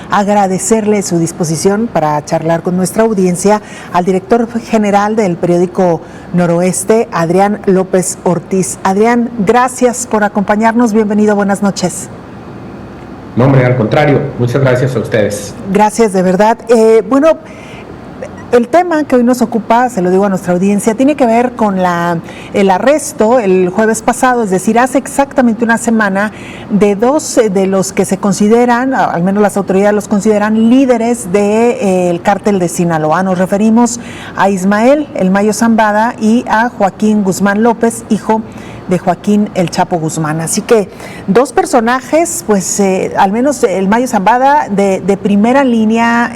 Agradecerle su disposición para charlar con nuestra audiencia al director general del periódico Noroeste, Adrián López Ortiz. Adrián, gracias por acompañarnos. Bienvenido, buenas noches. No, hombre, al contrario, muchas gracias a ustedes. Gracias, de verdad. Bueno, el tema que hoy nos ocupa, se lo digo a nuestra audiencia, tiene que ver con el arresto el jueves pasado, es decir, hace exactamente una semana, de dos de los que se consideran, al menos las autoridades los consideran, líderes del cártel de Sinaloa. Nos referimos a Ismael El Mayo Zambada y a Joaquín Guzmán López, hijo de Joaquín El Chapo Guzmán. Así que dos personajes, pues al menos El Mayo Zambada de primera línea.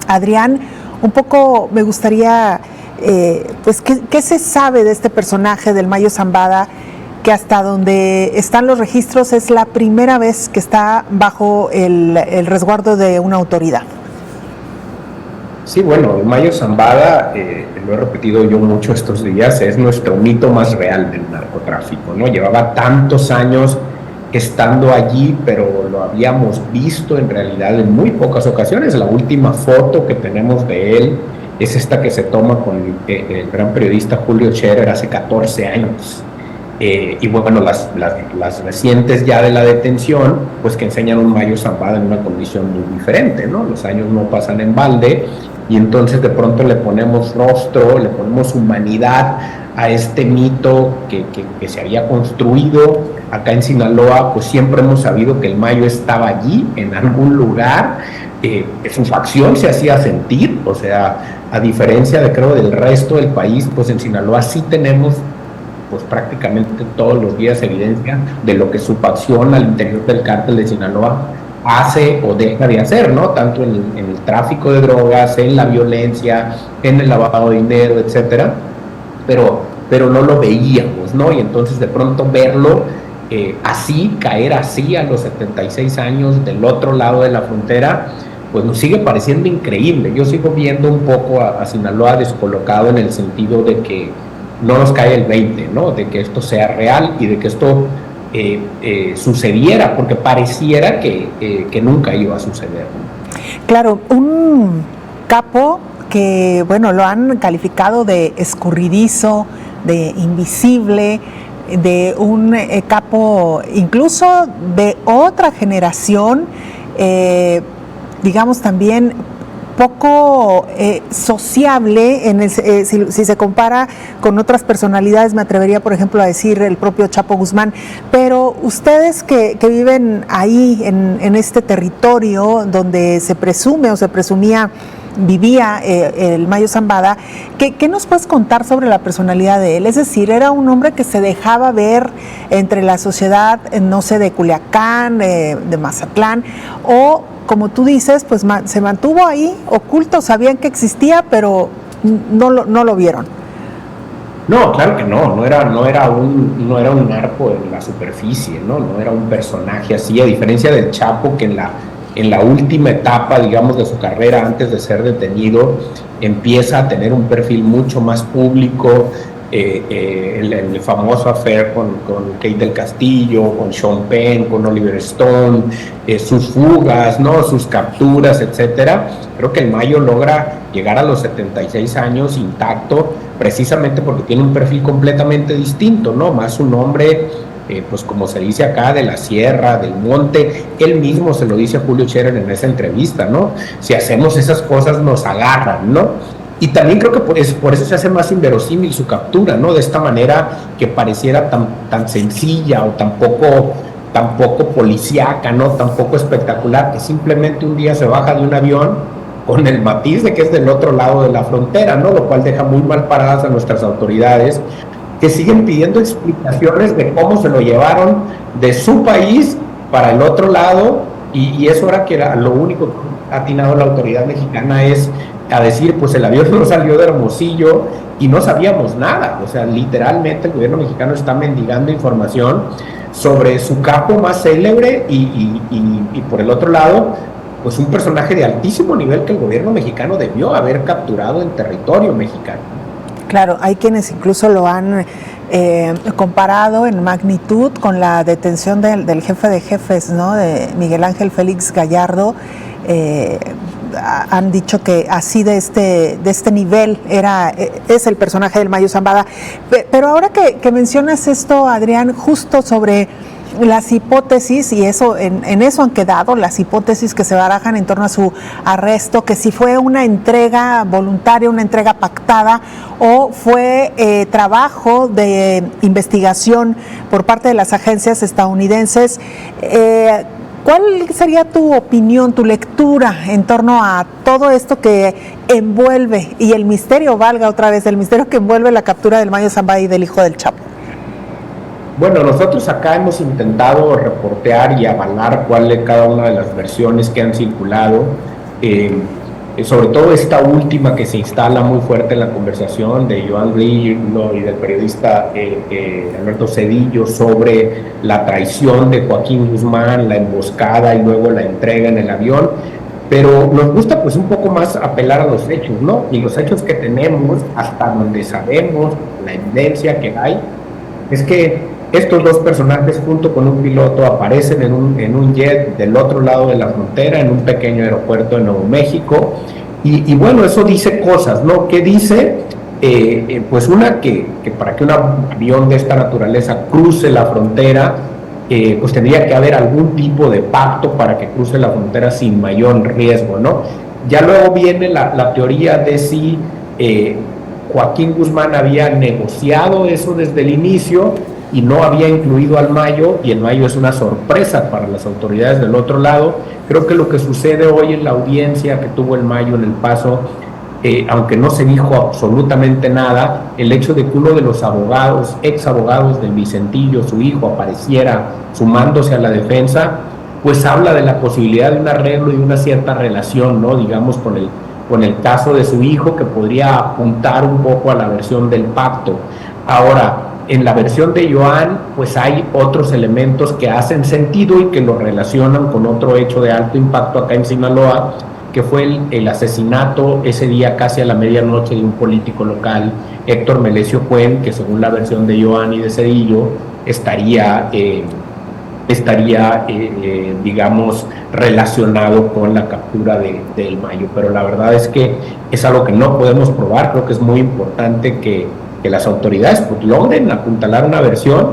Adrián, un poco me gustaría, pues, ¿qué se sabe de este personaje del Mayo Zambada, que hasta donde están los registros es la primera vez que está bajo el resguardo de una autoridad? Sí, bueno, el Mayo Zambada, lo he repetido yo mucho estos días, es nuestro mito más real del narcotráfico, ¿no? Llevaba tantos años estando allí, pero lo habíamos visto en realidad en muy pocas ocasiones. La última foto que tenemos de él es esta que se toma con el gran periodista Julio Scherer hace 14 años. Y bueno, las recientes ya de la detención, pues que enseñan un Mayo Zambada en una condición muy diferente, ¿no? Los años no pasan en balde y entonces de pronto le ponemos rostro, le ponemos humanidad a este mito que se había construido acá en Sinaloa. Pues siempre hemos sabido que el Mayo estaba allí, en algún lugar, su facción se hacía sentir, o sea, a diferencia de, creo, del resto del país, pues en Sinaloa sí tenemos pues prácticamente todos los días evidencia de lo que su facción al interior del cártel de Sinaloa hace o deja de hacer, ¿no? Tanto en el tráfico de drogas, en la violencia, en el lavado de dinero, etcétera, pero no lo veíamos, ¿no? Y entonces de pronto verlo así, caer así a los 76 años del otro lado de la frontera, pues nos sigue pareciendo increíble. Yo sigo viendo un poco a Sinaloa descolocado en el sentido de que no nos cae el 20, ¿no? De que esto sea real y de que esto sucediera, porque pareciera que nunca iba a suceder, ¿no? Claro, un capo que, bueno, lo han calificado de escurridizo, de invisible, de un capo incluso de otra generación, digamos también poco sociable si se compara con otras personalidades. Me atrevería, por ejemplo, a decir el propio Chapo Guzmán. Pero ustedes que viven ahí en este territorio donde se presume o se presumía vivía el Mayo Zambada, ¿qué nos puedes contar sobre la personalidad de él? Es decir, ¿era un hombre que se dejaba ver entre la sociedad, no sé, de Culiacán, de Mazatlán, o, como tú dices, pues se mantuvo ahí oculto, sabían que existía, pero no lo vieron? No, claro que no era un narco en la superficie, no era un personaje así, a diferencia del Chapo, que en la última etapa, digamos, de su carrera, antes de ser detenido, empieza a tener un perfil mucho más público. El famoso affair con Kate del Castillo, con Sean Penn, con Oliver Stone, sus fugas, ¿no? Sus capturas, etcétera. Creo que el Mayo logra llegar a los 76 años intacto, precisamente porque tiene un perfil completamente distinto, ¿no? Más un hombre, pues como se dice acá, de la sierra, del monte. Él mismo se lo dice a Julio Scherer en esa entrevista, ¿no? Si hacemos esas cosas nos agarran, ¿no? Y también creo que por eso se hace más inverosímil su captura, ¿no? De esta manera que pareciera tan sencilla o tan poco policíaca, ¿no? Tan poco espectacular, que simplemente un día se baja de un avión con el matiz de que es del otro lado de la frontera, ¿no? Lo cual deja muy mal paradas a nuestras autoridades, que siguen pidiendo explicaciones de cómo se lo llevaron de su país para el otro lado, y eso era que era lo único que ha atinado la autoridad mexicana es a decir, pues el avión no salió de Hermosillo y no sabíamos nada. O sea, literalmente el gobierno mexicano está mendigando información sobre su capo más célebre y por el otro lado, pues un personaje de altísimo nivel que el gobierno mexicano debió haber capturado en territorio mexicano. Claro, hay quienes incluso lo han comparado en magnitud con la detención del jefe de jefes, ¿no?, de Miguel Ángel Félix Gallardo. Han dicho que así de este nivel es el personaje del Mayo Zambada. Pero ahora que mencionas esto, Adrián, justo sobre las hipótesis, y eso en eso han quedado las hipótesis que se barajan en torno a su arresto, que si fue una entrega voluntaria, una entrega pactada, o fue trabajo de investigación por parte de las agencias estadounidenses. ¿Cuál sería tu opinión, tu lectura en torno a todo esto que envuelve, y el misterio, valga otra vez, el misterio que envuelve la captura del Mayo Zambada y del hijo del Chapo? Bueno, nosotros acá hemos intentado reportear y avalar cuál es cada una de las versiones que han circulado, sobre todo esta última que se instala muy fuerte en la conversación de Joan Grillo y del periodista Alberto Cedillo sobre la traición de Joaquín Guzmán, la emboscada y luego la entrega en el avión. Pero nos gusta pues un poco más apelar a los hechos, ¿no? Y los hechos que tenemos, hasta donde sabemos, la evidencia que hay, es que estos dos personajes junto con un piloto aparecen en un jet del otro lado de la frontera, en un pequeño aeropuerto de Nuevo México, y bueno, eso dice cosas, ¿no? ¿Qué dice? Pues una, que para que un avión de esta naturaleza cruce la frontera, pues tendría que haber algún tipo de pacto para que cruce la frontera sin mayor riesgo, ¿no? Ya luego viene la teoría de si Joaquín Guzmán había negociado eso desde el inicio y no había incluido al Mayo, y el Mayo es una sorpresa para las autoridades del otro lado. Creo que lo que sucede hoy en la audiencia que tuvo el Mayo en El Paso, aunque no se dijo absolutamente nada, el hecho de que uno de los abogados, ex abogados del Vicentillo, su hijo, apareciera sumándose a la defensa, pues habla de la posibilidad de un arreglo y una cierta relación, ¿no? Digamos, con el caso de su hijo, que podría apuntar un poco a la versión del pacto. Ahora, en la versión de Joan, pues hay otros elementos que hacen sentido y que lo relacionan con otro hecho de alto impacto acá en Sinaloa, que fue el asesinato ese día casi a la medianoche de un político local, Héctor Melesio Cuen, que según la versión de Joan y de Cedillo estaría digamos, relacionado con la captura del Mayo. Pero la verdad es que es algo que no podemos probar. Creo que es muy importante que las autoridades pues logren apuntalar una versión,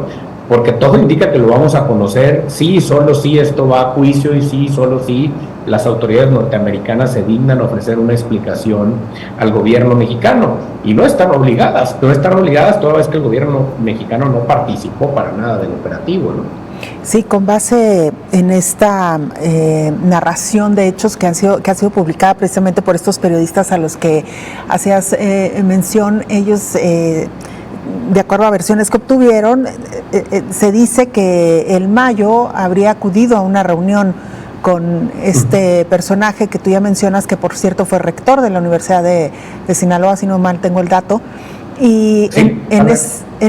porque todo indica que lo vamos a conocer, sí, solo si esto va a juicio, y sí, solo si las autoridades norteamericanas se dignan a ofrecer una explicación al gobierno mexicano, y no están obligadas toda vez que el gobierno mexicano no participó para nada del operativo, ¿no? Sí, con base en esta narración de hechos que ha sido publicada precisamente por estos periodistas a los que hacías mención, ellos, de acuerdo a versiones que obtuvieron, se dice que el Mayo habría acudido a una reunión con este personaje que tú ya mencionas, que por cierto fue rector de la Universidad de Sinaloa, si no mal tengo el dato. Y sí, en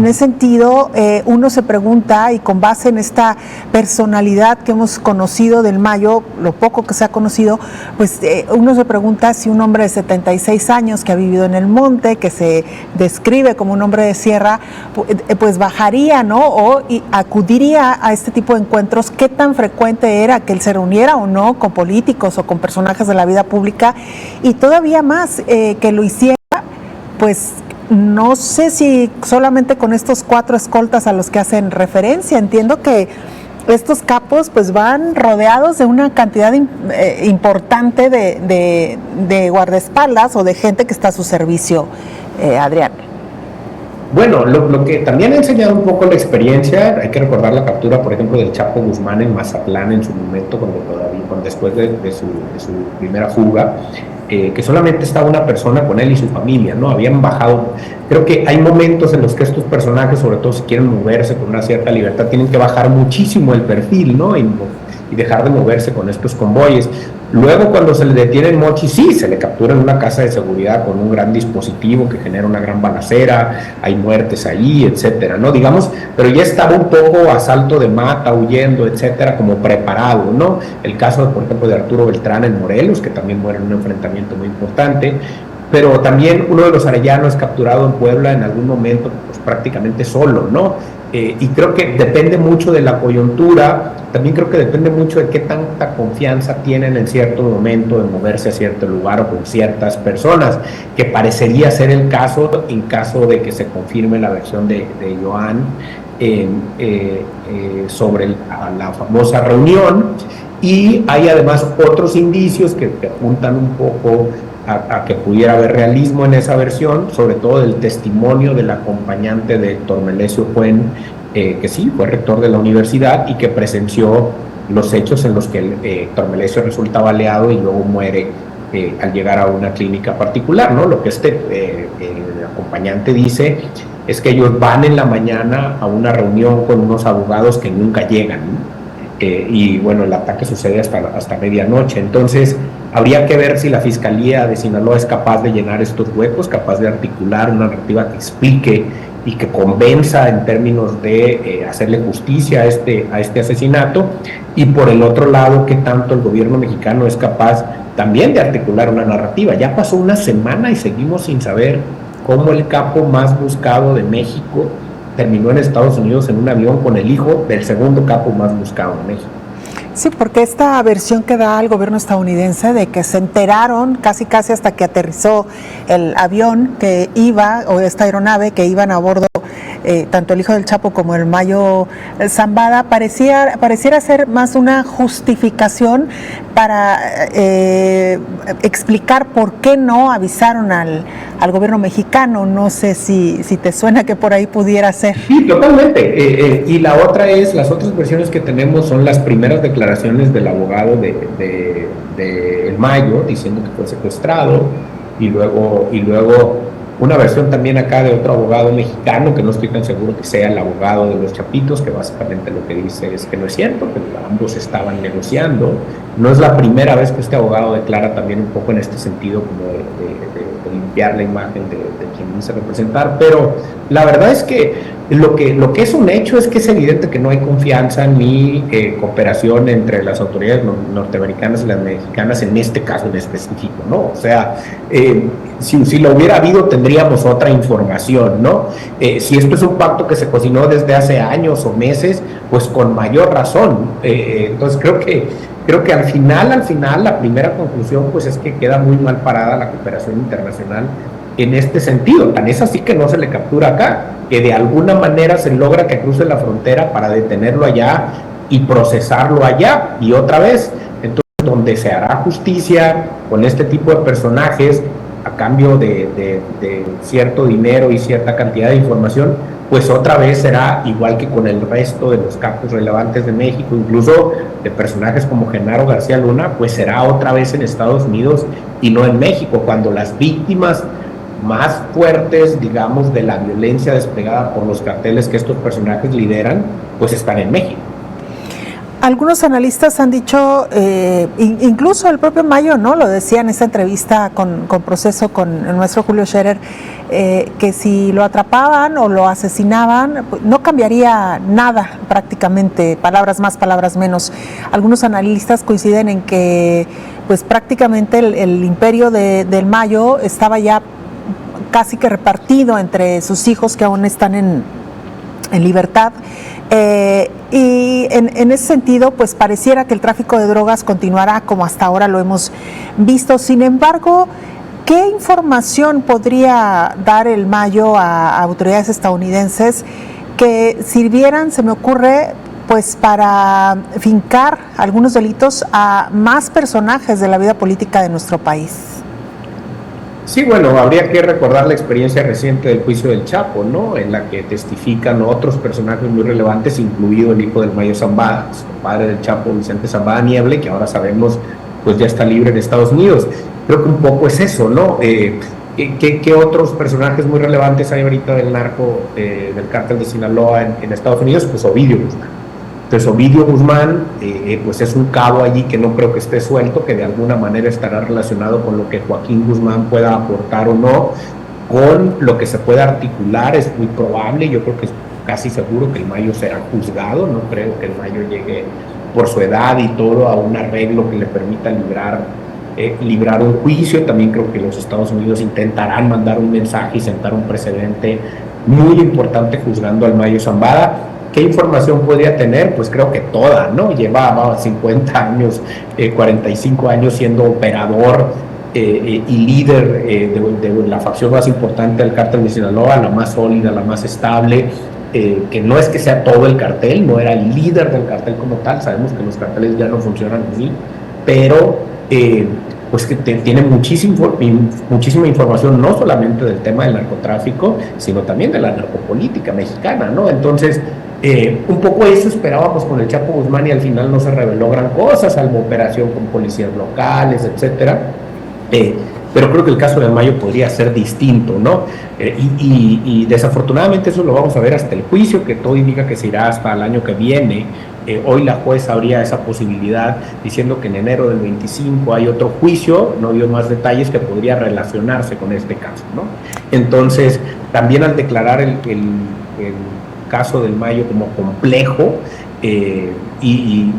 ese sentido, uno se pregunta, y con base en esta personalidad que hemos conocido del Mayo, lo poco que se ha conocido, pues uno se pregunta si un hombre de 76 años que ha vivido en el monte, que se describe como un hombre de sierra, pues bajaría, ¿no? Y acudiría a este tipo de encuentros. ¿Qué tan frecuente era que él se reuniera o no con políticos o con personajes de la vida pública? Y todavía más, que lo hiciera, pues no sé si solamente con estos 4 escoltas a los que hacen referencia. Entiendo que estos capos pues van rodeados de una cantidad importante de guardaespaldas o de gente que está a su servicio, Adrián. Bueno, lo que también ha enseñado un poco la experiencia, hay que recordar la captura, por ejemplo, del Chapo Guzmán en Mazatlán en su momento, después de su primera fuga, que solamente estaba una persona con él y su familia, ¿no? Habían bajado. Creo que hay momentos en los que estos personajes, sobre todo si quieren moverse con una cierta libertad, tienen que bajar muchísimo el perfil, ¿no? Y dejar de moverse con estos convoyes. Luego, cuando se le detiene en Mochi, sí, se le captura en una casa de seguridad con un gran dispositivo que genera una gran balacera, hay muertes ahí, etcétera, ¿no? Digamos, pero ya estaba un poco a salto de mata, huyendo, etcétera, como preparado, ¿no? El caso, por ejemplo, de Arturo Beltrán en Morelos, que también muere en un enfrentamiento muy importante. pero también uno de los arellanos capturado en Puebla en algún momento, pues prácticamente solo, ¿no? Y creo que depende mucho de la coyuntura, también creo que depende mucho de qué tanta confianza tienen en cierto momento de moverse a cierto lugar o con ciertas personas, que parecería ser el caso en caso de que se confirme la versión de Joan sobre la famosa reunión. Y hay además otros indicios que apuntan un poco a que pudiera haber realismo en esa versión, sobre todo del testimonio del acompañante de Héctor Melesio Cuen, que sí, fue rector de la universidad y que presenció los hechos en los que Héctor Melesio resulta baleado y luego muere al llegar a una clínica particular, ¿no? Lo que el acompañante dice es que ellos van en la mañana a una reunión con unos abogados que nunca llegan, ¿no? Y bueno, el ataque sucede hasta medianoche. Entonces, habría que ver si la Fiscalía de Sinaloa es capaz de llenar estos huecos, capaz de articular una narrativa que explique y que convenza en términos de hacerle justicia a este asesinato. Y por el otro lado, qué tanto el gobierno mexicano es capaz también de articular una narrativa. Ya pasó una semana y seguimos sin saber cómo el capo más buscado de México terminó en Estados Unidos en un avión con el hijo del segundo capo más buscado en México. Sí, porque esta versión que da el gobierno estadounidense de que se enteraron casi hasta que aterrizó el avión que iba, o esta aeronave que iban a bordo, tanto el hijo del Chapo como el Mayo Zambada, pareciera ser más una justificación para explicar por qué no avisaron al gobierno mexicano. No sé si te suena que por ahí pudiera ser. Sí, totalmente. Y la otra es, las otras versiones que tenemos son las primeras declaraciones del abogado de El Mayo, diciendo que fue secuestrado, y luego una versión también acá de otro abogado mexicano, que no estoy tan seguro que sea el abogado de los Chapitos, que básicamente lo que dice es que no es cierto, que ambos estaban negociando. No es la primera vez que este abogado declara también un poco en este sentido, como de limpiar la imagen de quien dice representar, pero la verdad es que lo que es un hecho es que es evidente que no hay confianza ni cooperación entre las autoridades norteamericanas y las mexicanas en este caso en específico, ¿no? O sea, si lo hubiera habido tendríamos otra información, ¿no? Si esto es un pacto que se cocinó desde hace años o meses, pues con mayor razón. Entonces creo que al final la primera conclusión pues es que queda muy mal parada la cooperación internacional en este sentido. Tan es así que no se le captura acá, que de alguna manera se logra que cruce la frontera para detenerlo allá y procesarlo allá, y otra vez, entonces donde se hará justicia con este tipo de personajes a cambio de cierto dinero y cierta cantidad de información, pues otra vez será igual que con el resto de los capos relevantes de México, incluso de personajes como Genaro García Luna, pues será otra vez en Estados Unidos y no en México, cuando las víctimas más fuertes, digamos, de la violencia desplegada por los carteles que estos personajes lideran, pues están en México. Algunos analistas han dicho, incluso el propio Mayo, ¿no? Lo decía en esta entrevista con Proceso con el maestro Julio Scherer, que si lo atrapaban o lo asesinaban, pues no cambiaría nada prácticamente, palabras más, palabras menos. Algunos analistas coinciden en que pues prácticamente el imperio del Mayo estaba ya casi que repartido entre sus hijos que aún están en libertad. Y en ese sentido, pues pareciera que el tráfico de drogas continuará como hasta ahora lo hemos visto. Sin embargo, ¿qué información podría dar el Mayo a autoridades estadounidenses que sirvieran, se me ocurre, pues para fincar algunos delitos a más personajes de la vida política de nuestro país? Sí, bueno, habría que recordar la experiencia reciente del juicio del Chapo, ¿no? En la que testifican otros personajes muy relevantes, incluido el hijo del Mayo Zambada, el padre del Chapo, Vicente Zambada Nieble, que ahora sabemos pues ya está libre en Estados Unidos. Creo que un poco es eso, ¿no? ¿Qué otros personajes muy relevantes hay ahorita del narco, del cártel de Sinaloa en Estados Unidos? Pues Ovidio Guzmán. Entonces Ovidio Guzmán pues es un cabo allí que no creo que esté suelto, que de alguna manera estará relacionado con lo que Joaquín Guzmán pueda aportar o no, con lo que se pueda articular. Es muy probable, yo creo que es casi seguro que el Mayo será juzgado. No creo que el Mayo llegue por su edad y todo a un arreglo que le permita librar librar un juicio. También creo que los Estados Unidos intentarán mandar un mensaje y sentar un precedente muy importante juzgando al Mayo Zambada. ¿Qué información podría tener? Pues creo que toda, ¿no? Lleva 50 años, 45 años siendo operador y líder de la facción más importante del cártel de Sinaloa, la más sólida, la más estable, que no es que sea todo el cartel, no era el líder del cartel como tal, sabemos que los carteles ya no funcionan así, pero pues que tiene muchísima información, no solamente del tema del narcotráfico, sino también de la narcopolítica mexicana, ¿no? Entonces, un poco eso esperábamos con el Chapo Guzmán y al final no se reveló gran cosa, salvo operación con policías locales, etcétera. Pero creo que el caso de Mayo podría ser distinto, ¿no? Y desafortunadamente eso lo vamos a ver hasta el juicio, que todo indica que se irá hasta el año que viene. Hoy la jueza abría esa posibilidad diciendo que en enero del 25 hay otro juicio, no dio más detalles, que podría relacionarse con este caso, ¿no? Entonces, también al declarar el caso del Mayo como complejo y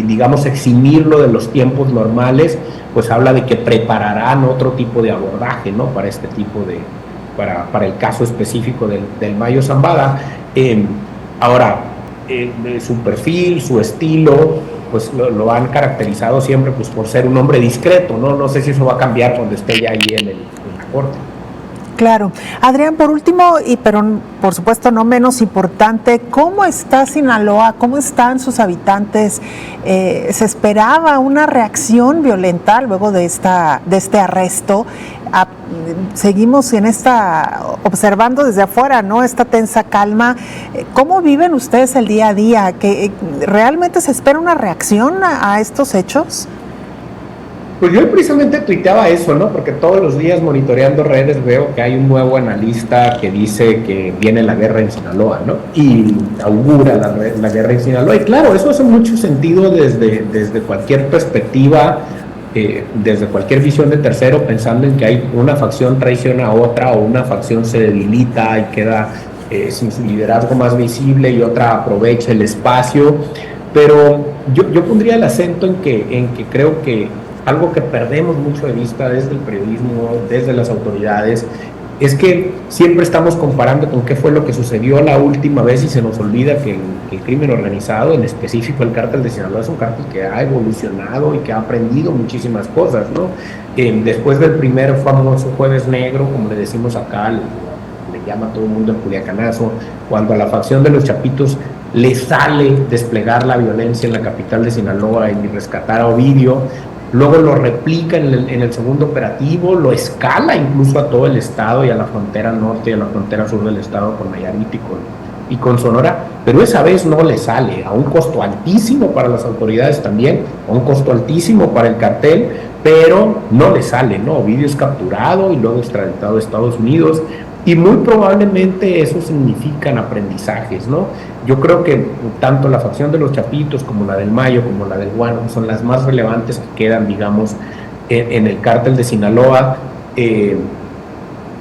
digamos eximirlo de los tiempos normales, pues habla de que prepararán otro tipo de abordaje, ¿no? Para este tipo para el caso específico del Mayo Zambada. Ahora, su perfil, su estilo, pues lo han caracterizado siempre pues por ser un hombre discreto, ¿no? No sé si eso va a cambiar cuando esté ya ahí en la corte. Claro. Adrián, por último, pero por supuesto no menos importante, ¿cómo está Sinaloa? ¿Cómo están sus habitantes? ¿Se esperaba una reacción violenta luego de este arresto? Seguimos observando desde afuera, ¿no? Esta tensa calma. ¿Cómo viven ustedes el día a día? ¿Realmente se espera una reacción a estos hechos? Pues yo precisamente tuiteaba eso, ¿no? Porque todos los días monitoreando redes veo que hay un nuevo analista que dice que viene la guerra en Sinaloa, ¿no? Y augura la guerra en Sinaloa. Y claro, eso hace mucho sentido desde cualquier perspectiva, desde cualquier visión de tercero, pensando en que hay una facción traiciona a otra o una facción se debilita y queda sin su liderazgo más visible y otra aprovecha el espacio. Pero yo pondría el acento en que creo que algo que perdemos mucho de vista desde el periodismo, desde las autoridades, es que siempre estamos comparando con qué fue lo que sucedió la última vez y se nos olvida que el crimen organizado, en específico el cártel de Sinaloa, es un cártel que ha evolucionado y que ha aprendido muchísimas cosas, ¿no? Después del primer famoso Jueves Negro, como le decimos acá, le llama todo el mundo el Culiacanazo, cuando a la facción de los Chapitos le sale desplegar la violencia en la capital de Sinaloa y rescatar a Ovidio. Luego lo replica en el segundo operativo, lo escala incluso a todo el estado y a la frontera norte y a la frontera sur del estado con Nayarit y con Sonora, pero esa vez no le sale, a un costo altísimo para las autoridades también, a un costo altísimo para el cartel, pero no le sale, ¿no? Ovidio es capturado y luego extraditado a Estados Unidos, y muy probablemente eso significan aprendizajes, ¿no? Yo creo que tanto la facción de los Chapitos como la del Mayo, como la del Guano, son las más relevantes que quedan, digamos, en el cártel de Sinaloa.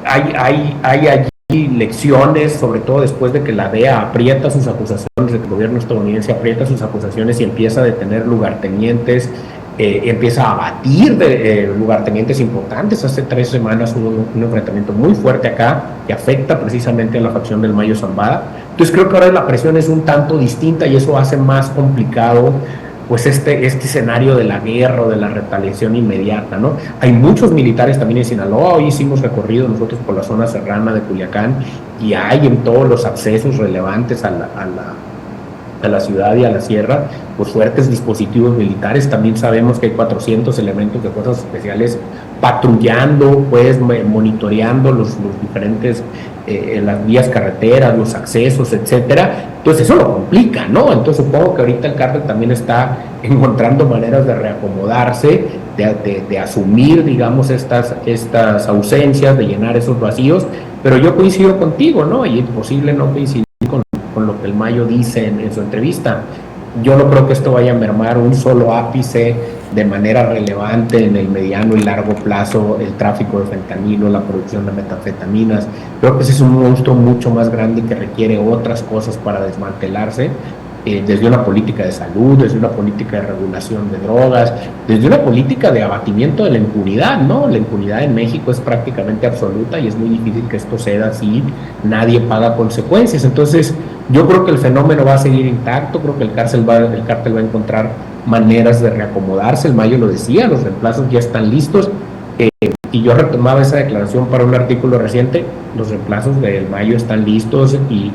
Hay allí lecciones, sobre todo después de que la DEA aprieta sus acusaciones, de que el gobierno estadounidense aprieta sus acusaciones y empieza a detener lugartenientes, empieza a abatir de lugartenientes importantes. Hace 3 semanas hubo un enfrentamiento muy fuerte acá que afecta precisamente a la facción del Mayo Zambada. Entonces creo que ahora la presión es un tanto distinta y eso hace más complicado pues este escenario de la guerra o de la retaliación inmediata, ¿no? Hay muchos militares también en Sinaloa. Hoy hicimos recorrido nosotros por la zona serrana de Culiacán y hay en todos los accesos relevantes a la ciudad y a la sierra, pues fuertes dispositivos militares. También sabemos que hay 400 elementos de fuerzas especiales patrullando, pues monitoreando los diferentes, las vías carreteras, los accesos, etcétera. Entonces eso lo complica, ¿no? Entonces supongo que ahorita el cártel también está encontrando maneras de reacomodarse, de asumir, digamos, estas ausencias, de llenar esos vacíos, pero yo coincido contigo, ¿no? Y es posible no coincidir con lo que el Mayo dice en su entrevista. Yo no creo que esto vaya a mermar un solo ápice de manera relevante en el mediano y largo plazo el tráfico de fentanilo, la producción de metanfetaminas. Creo que ese es un monstruo mucho más grande que requiere otras cosas para desmantelarse. desde una política de salud, desde una política de regulación de drogas, desde una política de abatimiento de la impunidad, ¿no? La impunidad en México es prácticamente absoluta y es muy difícil que esto ceda si nadie paga consecuencias. Entonces, yo creo que el fenómeno va a seguir intacto, creo que el cártel va a encontrar maneras de reacomodarse. El Mayo lo decía, los reemplazos ya están listos. Y yo retomaba esa declaración para un artículo reciente, los reemplazos del Mayo están listos y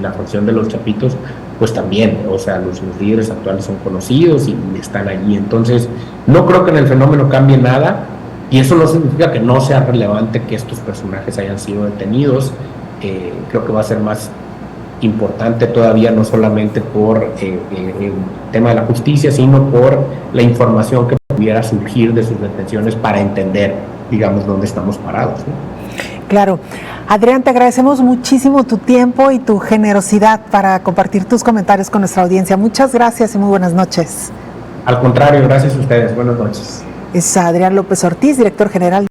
la fracción de los Chapitos pues también, o sea, los líderes actuales son conocidos y están allí. Entonces, no creo que en el fenómeno cambie nada, y eso no significa que no sea relevante que estos personajes hayan sido detenidos. Creo que va a ser más importante todavía, no solamente por el tema de la justicia, sino por la información que pudiera surgir de sus detenciones para entender, digamos, dónde estamos parados, ¿no? Claro. Adrián, te agradecemos muchísimo tu tiempo y tu generosidad para compartir tus comentarios con nuestra audiencia. Muchas gracias y muy buenas noches. Al contrario, gracias a ustedes. Buenas noches. Es Adrián López Ortiz, director general